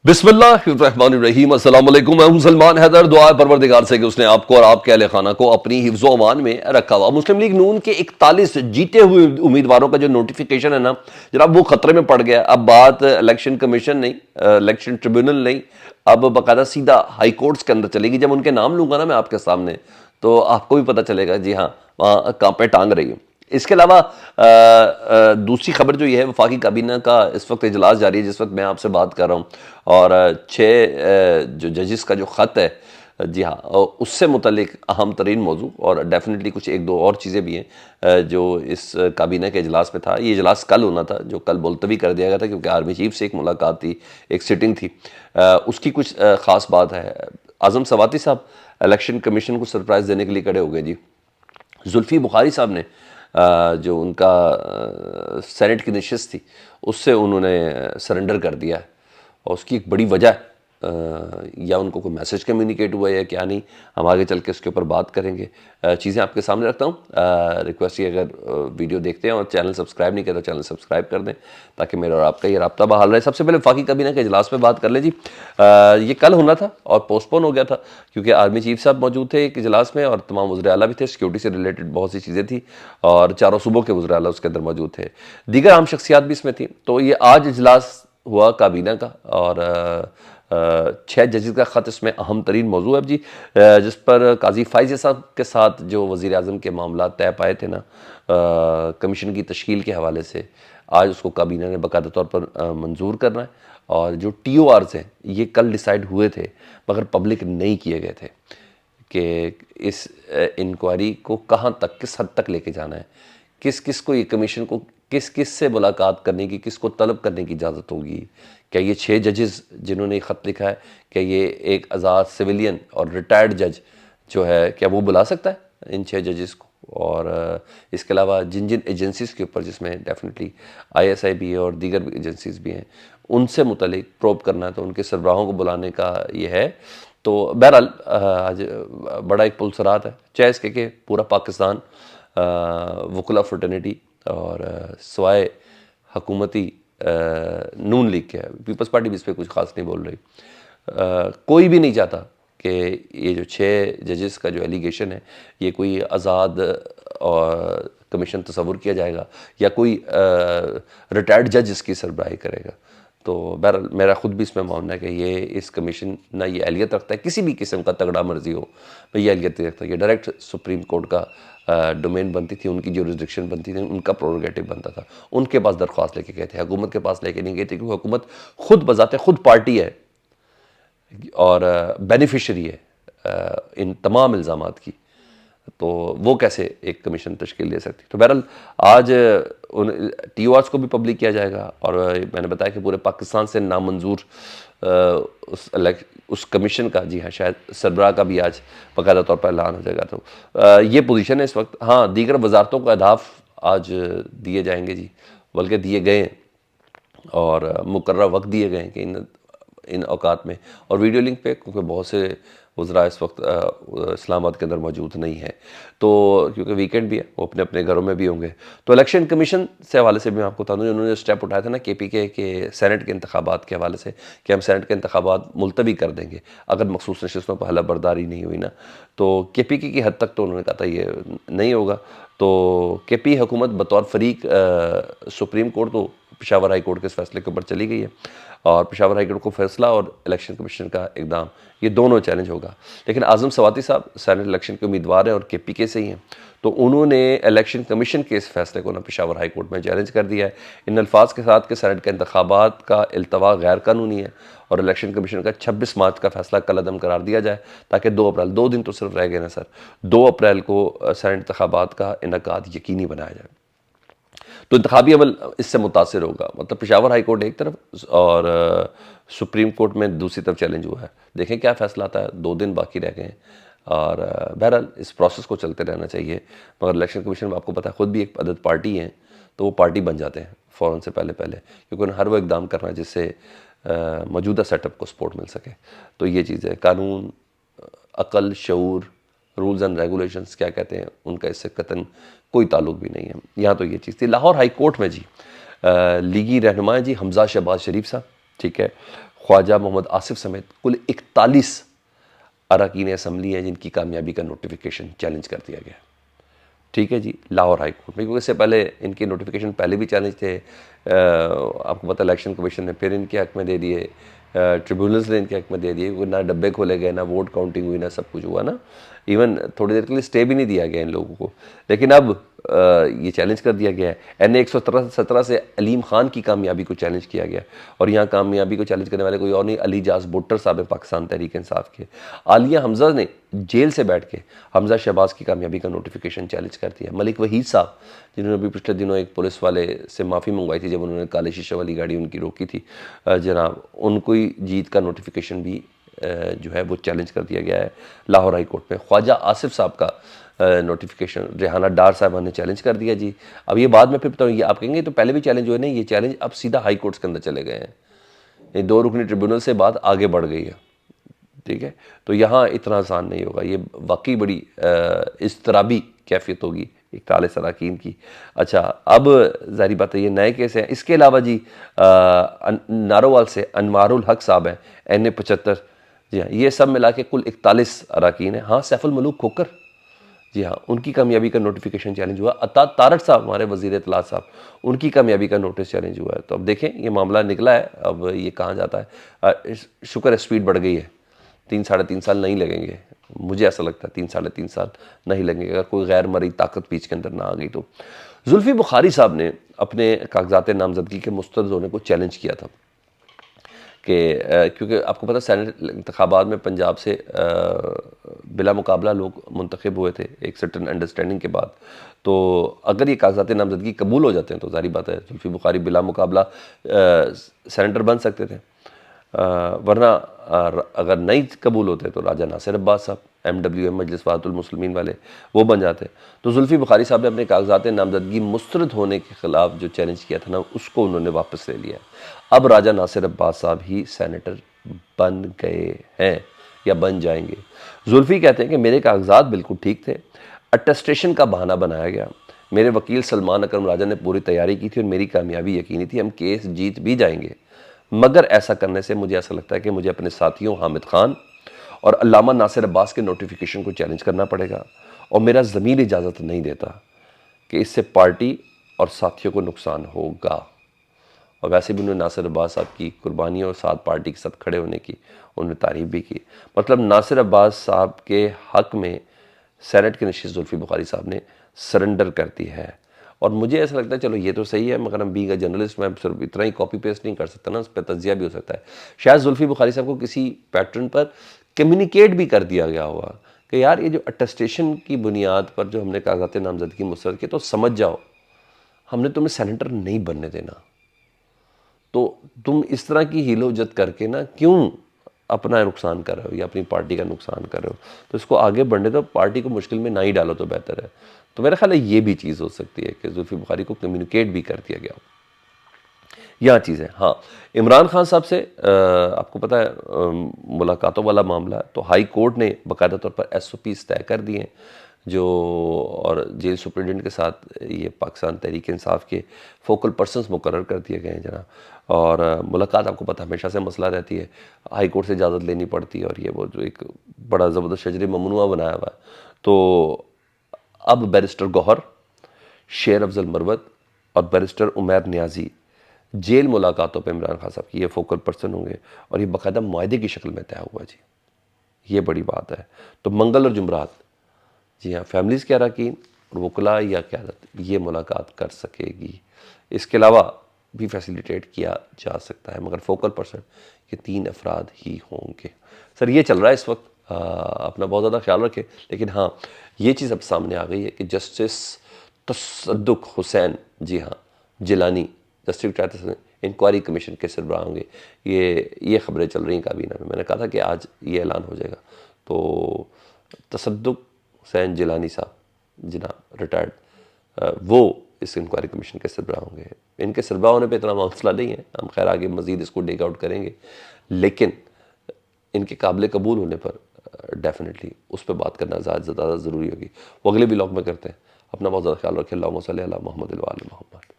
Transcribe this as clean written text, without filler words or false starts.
बिस्मिल्लाहिर्रहमानिर्रहीम। अस्सलाम वालेकुम। मैं हूं सलमान हैदर। दुआ है परवरदिगार से कि उसने आपको और आपके अहले खाना को अपनी हिफ्ज़ व अमान में रखा हुआ। मुस्लिम लीग नून के 41 जीते हुए उम्मीदवारों का जो नोटिफिकेशन है ना जनाब, वो खतरे में पड़ गया। अब बात इलेक्शन कमीशन नहीं, इलेक्शन ट्रिब्यूनल नहीं, अब बाकायदा सीधा हाई कोर्ट्स के अंदर चलेगी। जब उनके नाम लूंगा ना मैं आपके सामने, तो आपको भी पता चलेगा जी हाँ वहाँ कहाँ पे टांग रही है। इसके अलावा दूसरी खबर जो ये है, वफाकी काबीना का इस वक्त इजलास जारी है जिस वक्त मैं आपसे बात कर रहा हूँ, और 6 जो जजेस का जो ख़त है, जी हाँ, उससे मुतल्लिक अहम तरीन मौजू, और डेफिनेटली कुछ एक दो और चीज़ें भी हैं जो इस काबीना के इजलास में था। ये इजलास कल होना था, जो कल मुलतवी कर दिया गया था क्योंकि आर्मी चीफ से एक मुलाकात थी, एक सिटिंग थी। उसकी कुछ ख़ास बात है। आज़म सवाती साहब इलेक्शन कमीशन को सरप्राइज़ देने के लिए खड़े हो गए जी। जुल्फ़ी बुखारी साहब ने जो उनका सेनेट की नशिस्त थी उससे उन्होंने सरेंडर कर दिया है, और उसकी एक बड़ी वजह या उनको कोई मैसेज कम्युनिकेट हुआ है या क्या नहीं, हम आगे चल के उसके ऊपर बात करेंगे। चीज़ें आपके सामने रखता हूँ। रिक्वेस्ट ये, अगर वीडियो देखते हैं और चैनल सब्सक्राइब नहीं किया तो चैनल सब्सक्राइब कर दें ताकि मेरा और आपका ये राब्ता बहाल रहे। सबसे पहले वफाकी काबीना के इजलास पे बात कर ले जी। ये कल होना था और पोस्टपोन हो गया था क्योंकि आर्मी चीफ साहब मौजूद थे एक इजलास में, और तमाम वज़ीर आला भी थे, सिक्योरिटी से रिलेटेड बहुत सी चीज़ें थी, और चारों सूबों के वज़ीर आला उसके अंदर मौजूद थे, दीगर आम शख्सियात भी इसमें थी। तो ये आज इजलास हुआ काबीना का, और 6 जजेस का ख़त इसमें अहम तरीन मौजू है जी, जिस पर काजी फाइज़ साहब के साथ जो वज़ीर आज़म के मामला तय पाए थे ना कमीशन की तश्कील के हवाले से, आज उसको काबीना ने बाकायदा तौर पर मंजूर करना है। और जो TORs हैं ये कल डिसाइड हुए थे मगर पब्लिक नहीं किए गए थे कि इस इंक्वायरी को कहाँ तक, किस हद तक लेके जाना है, किस किस को, ये कमीशन को किस किस से मुलाकात करने की, किस को तलब करने की इजाज़त होगी। क्या ये 6 जजेस जिन्होंने ये ख़त लिखा है, क्या ये एक आज़ाद सिविलियन और रिटायर्ड जज जो है, क्या वो बुला सकता है इन 6 जजेस को? और इसके अलावा जिन जिन एजेंसीज़ के ऊपर, जिसमें डेफिनेटली ISI भी है और दीगर भी एजेंसीज़ भी हैं, उनसे मुतलिक प्रोब करना है, तो उनके सरबराहों को बुलाने का ये है। तो बहरहाल आज बड़ा एक पुलसरात है, चाहे इसके कि पूरा पाकिस्तान वकुला फ्रेटर्निटी और सवाए हकूमती नून लीग के है, पीपल्स पार्टी भी इस पर कुछ ख़ास नहीं बोल रही, कोई भी नहीं चाहता कि ये जो 6 जजेस का जो एलिगेशन है ये कोई आज़ाद और कमीशन तस्वुर किया जाएगा या कोई रिटायर्ड जज इसकी सरबराही करेगा। तो बहरहाल मेरा ख़ुद भी इसमें मानना है कि ये इस कमीशन ना ये अहलियत रखता है, किसी भी किस्म का तगड़ा मर्जी हो ये अहलियत रखता है। ये डायरेक्ट सुप्रीम कोर्ट का डोमेन बनती थी, उनकी ज्यूरिसडिक्शन बनती थी, उनका प्रोरोगेटिव बनता था, उनके पास दरख्वास्त लेके गए थे, हुकूमत के पास लेके नहीं गए थे, क्योंकि हुकूमत खुद बजाते खुद पार्टी है और बेनिफिशरी है इन तमाम इल्ज़ामात की, तो वो कैसे एक कमीशन तश्कील दे सकती। तो बहरहाल आज उन TORs को भी पब्लिक किया जाएगा, और मैंने बताया कि पूरे पाकिस्तान से नामंजूर उस कमीशन का, जी हाँ, शायद सरबराह का भी आज बाकायदा तौर पर ऐलान हो जाएगा। तो ये पोजीशन है इस वक्त। हाँ, दीगर वजारतों को अहदाफ आज दिए जाएंगे जी, बल्कि दिए गए हैं और मुकर्रर वक्त दिए गए हैं कि इन औकात में, और वीडियो लिंक पे, क्योंकि बहुत से वज़रा इस वक्त इस्लामाबाद के अंदर मौजूद नहीं है, तो क्योंकि वीकेंड भी है, वो अपने अपने घरों में भी होंगे। तो इलेक्शन कमीशन से हवाले से भी मैं आपको बता दूँ, उन्होंने स्टेप उठाया था ना KPK के सेनेट के इंतखाबात के हवाले से, कि हम सेनेट के इंतखाबात मुलतवी कर देंगे अगर मखसूस नशिस्तों पर हलफ बर्दारी नहीं हुई ना। तो KPK की हद तक तो उन्होंने कहा था ये नहीं होगा। तो KP हुकूमत बतौर फरीक सुप्रीम कोर्ट, तो पेशावर हाई कोर्ट के इस फैसले के ऊपर चली गई है, और पेशावर हाई कोर्ट को फैसला और इलेक्शन कमीशन का इकदाम, ये दोनों चैलेंज होगा। लेकिन आज़म सवाती साहब सेनेट इलेक्शन के उम्मीदवार हैं और KPK से ही हैं, तो उन्होंने इलेक्शन कमीशन के इस फैसले को ना पेशावर हाई कोर्ट में चैलेंज कर दिया है इन अल्फाज के साथ कि सेनेट के इंतखाबात का इल्तवा गैर कानूनी है, और इलेक्शन कमीशन का 26 मार्च का फैसला कलअदम करार दिया जाए, ताकि 2 अप्रैल, 2 दिन तो सिर्फ रह गए ना सर, 2 अप्रैल को सेनेट इंतखाबात का इनेकाद यकीनी बनाया जाए। तो इंतखाबी अमल इससे मुतासर होगा। मतलब पेशावर हाई कोर्ट एक तरफ और सुप्रीम कोर्ट में दूसरी तरफ चैलेंज हुआ है। देखें क्या फ़ैसला आता है, 2 दिन बाकी रह गए हैं, और बहरहाल इस प्रोसेस को चलते रहना चाहिए। मगर इलेक्शन कमीशन में आपको पता है ख़ुद भी एक अदद पार्टी हैं, तो वो पार्टी बन जाते हैं फ़ौरन से पहले क्योंकि उन्हें हर वो इकदाम करना है जिससे मौजूदा सेटअप को सपोर्ट मिल सके। तो ये चीज़ है, कानून, अक़ल, शऊर, रूल्स एंड रेगुलेशंस क्या कहते हैं, उनका इससे कतन कोई ताल्लुक भी नहीं है। यहाँ तो ये चीज़ थी। लाहौर हाई कोर्ट में जी लीगी रहनुमा जी हमजा शहबाज शरीफ साहब, ٹھیک ہے. خواجہ محمد آصف سمیت کل 41 اراکین اسمبلی ہیں جن کی کامیابی کا نوٹیفیکیشن چیلنج کر دیا گیا. ٹھیک ہے جی, لاہور ہائی کورٹ میں, کیونکہ اس سے پہلے ان کے نوٹیفیکیشن پہلے بھی چیلنج تھے. آپ کو پتہ الیکشن کمیشن نے پھر ان کے حق میں دے دیے, ٹریبیونلز نے ان کے حق میں دے دیے, نہ ڈبے کھولے گئے, نہ ووٹ کاؤنٹنگ ہوئی, نہ سب کچھ ہوا نا. ایون تھوڑی دیر کے لیے اسٹے بھی نہیں دیا گیا ان لوگوں کو. لیکن اب یہ چیلنج کر دیا گیا ہے. NA 117 سے علیم خان کی کامیابی کو چیلنج کیا گیا, اور یہاں کامیابی کو چیلنج کرنے والے کوئی اور نہیں, علی جاز بھٹر صاحب ہیں پاکستان تحریک انصاف کے. عالیہ حمزہ نے جیل سے بیٹھ کے حمزہ شہباز کی کامیابی کا نوٹیفیکیشن چیلنج کر دیا. ملک وحید صاحب جنہوں نے بھی پچھلے دنوں ایک پولیس والے سے معافی منگوائی تھی جب انہوں نے کالے شیشے والی گاڑی ان کی روکی تھی, جناب ان کو جیت کا نوٹیفیکیشن بھی جو ہے وہ چیلنج کر دیا گیا ہے لاہور ہائی کورٹ میں. خواجہ آصف صاحب کا نوٹیفیکیشن ریحانہ ڈار صاحبہ نے چیلنج کر دیا جی. اب یہ بعد میں پھر بتاؤں, یہ آپ کہیں گے تو پہلے بھی چیلنج ہوئے نہیں, یہ چیلنج اب سیدھا ہائی کورٹس کے اندر چلے گئے ہیں. یہ 2 رکنی ٹریبیونل سے بات آگے بڑھ گئی ہے. ٹھیک ہے, تو یہاں اتنا آسان نہیں ہوگا, یہ واقعی بڑی اضطرابی کیفیت ہوگی 41 اراکین کی. اچھا, اب ظاہری بات ہے یہ نئے کیس ہیں. اس کے علاوہ جی نارووال سے انوار الحق صاحب ہیں NA 75, جی ہاں, یہ سب ملا کے کل 41 اراکین ہیں. ہاں, سیف الملوک کھوکر, جی ہاں, ان کی کامیابی کا نوٹیفیکیشن چیلنج ہوا. عطا تارڑ صاحب ہمارے وزیر اطلاعات صاحب, ان کی کامیابی کا نوٹس چیلنج ہوا ہے. تو اب دیکھیں یہ معاملہ نکلا ہے, اب یہ کہاں جاتا ہے. شکر ہے سپیڈ بڑھ گئی ہے, 3-3.5 سال نہیں لگیں گے, مجھے ایسا لگتا ہے 3-3.5 سال نہیں لگیں گے اگر کوئی غیر مرئی طاقت بیچ کے اندر نہ آ گئی تو. زلفی بخاری صاحب نے اپنے کاغذات نامزدگی کے مسترد ہونے کو چیلنج کیا تھا کہ کیونکہ آپ کو پتہ سینٹ انتخابات میں پنجاب سے بلا مقابلہ لوگ منتخب ہوئے تھے ایک سرٹن انڈرسٹینڈنگ کے بعد. تو اگر یہ کاغذات نامزدگی قبول ہو جاتے ہیں تو ظاہری بات ہے زلفی بخاری بلا مقابلہ سینیٹر بن سکتے تھے, ورنہ اگر نہیں قبول ہوتے تو راجہ ناصر عباس صاحب MWM مجلس وحدت المسلمین والے وہ بن جاتے. تو زلفی بخاری صاحب نے اپنے کاغذات نامزدگی مسترد ہونے کے خلاف جو چیلنج کیا تھا نا, اس کو انہوں نے واپس لے لیا. اب راجہ ناصر عباس صاحب ہی سینیٹر بن گئے ہیں یا بن جائیں گے. زلفی کہتے ہیں کہ میرے کاغذات بالکل ٹھیک تھے, اٹیسٹیشن کا بہانہ بنایا گیا, میرے وکیل سلمان اکرم راجہ نے پوری تیاری کی تھی اور میری کامیابی یقینی تھی, ہم کیس جیت بھی جائیں گے. مگر ایسا کرنے سے مجھے ایسا لگتا ہے کہ مجھے اپنے ساتھیوں حامد خان اور علامہ ناصر عباس کے نوٹیفیکیشن کو چیلنج کرنا پڑے گا, اور میرا ضمیر اجازت نہیں دیتا کہ اس سے پارٹی اور ساتھیوں کو نقصان ہوگا. اور ویسے بھی انہوں نے ناصر عباس صاحب کی قربانیوں اور ساتھ پارٹی کے ساتھ کھڑے ہونے کی انہوں نے تعریف بھی کی. مطلب ناصر عباس صاحب کے حق میں سینٹ کی نشست زلفی بخاری صاحب نے سرنڈر کر دی ہے. اور مجھے ایسا لگتا ہے چلو یہ تو صحیح ہے, مگر ہم بینگ اے جرنلسٹ میں صرف اتنا ہی کاپی پیسٹ نہیں کر سکتا نا, اس پہ تجزیہ بھی ہو سکتا ہے. شاید زلفی بخاری صاحب کو کسی پیٹرن پر کمیونیکیٹ بھی کر دیا گیا ہوا کہ یار یہ جو اٹیسٹیشن کی بنیاد پر جو ہم نے کاغذات نامزدگی مسترد کیے تو سمجھ جاؤ ہم نے تمہیں سینیٹر نہیں بننے دینا, تو تم اس طرح کی ہیل و جت کر کے نا کیوں اپنا نقصان کر رہے ہو یا اپنی پارٹی کا نقصان کر رہے ہو, تو اس کو آگے بڑھنے دو, پارٹی کو مشکل میں نہ ہی ڈالو تو بہتر ہے. تو میرا خیال ہے یہ بھی چیز ہو سکتی ہے کہ زلفی بخاری کو کمیونیکیٹ بھی کر دیا گیا ہو. یہاں چیز ہے. ہاں, عمران خان صاحب سے آپ کو پتہ ہے ملاقاتوں والا معاملہ ہے, تو ہائی کورٹ نے باقاعدہ طور پر SOPs طے کر دیے ہیں جو, اور جیل سپرنٹینڈنٹ کے ساتھ یہ پاکستان تحریک انصاف کے فوکل پرسنز مقرر کر دیے گئے ہیں جناب. اور ملاقات آپ کو پتہ ہمیشہ سے مسئلہ رہتی ہے, ہائی کورٹ سے اجازت لینی پڑتی ہے, اور یہ وہ جو ایک بڑا زبردست شجر ممنوعہ بنایا ہوا ہے. تو اب بیرسٹر گوہر, شیر افضل مروت اور بیرسٹر عمیر نیازی جیل ملاقاتوں پہ عمران خان صاحب کی یہ فوکل پرسن ہوں گے, اور یہ باقاعدہ معاہدے کی شکل میں طے ہوا جی. یہ بڑی بات ہے. تو منگل اور جمعرات, جی ہاں, فیملیز کے اراکین اور وکلاء یا قیادت یہ ملاقات کر سکے گی. اس کے علاوہ بھی فیسیلیٹیٹ کیا جا سکتا ہے, مگر فوکل پرسن یہ 3 افراد ہی ہوں گے. سر یہ چل رہا ہے اس وقت, اپنا بہت زیادہ خیال رکھیں. لیکن ہاں یہ چیز اب سامنے آ گئی ہے کہ جسٹس تصدق حسین, جی ہاں, جیلانی ڈسٹرکٹ انکوائری کمیشن کے سربراہ ہوں گے. یہ خبریں چل رہی ہیں کابینہ میں, میں نے کہا تھا کہ آج یہ اعلان ہو جائے گا. تو تصدق حسین جیلانی صاحب جناب ریٹائرڈ, وہ اس انکوائری کمیشن کے سربراہ ہوں گے. ان کے سربراہ ہونے پہ اتنا مسئلہ نہیں ہے, ہم خیر آگے مزید اس کو ڈیگ آؤٹ کریں گے, لیکن ان کے قابل قبول ہونے پر ڈیفینیٹلی اس پہ بات کرنا زیادہ ضروری ہوگی. وہ اگلے ولاگ میں کرتے ہیں. اپنا بہت زیادہ خیال رکھیں. اللہم صلی علی محمد و آل محمد.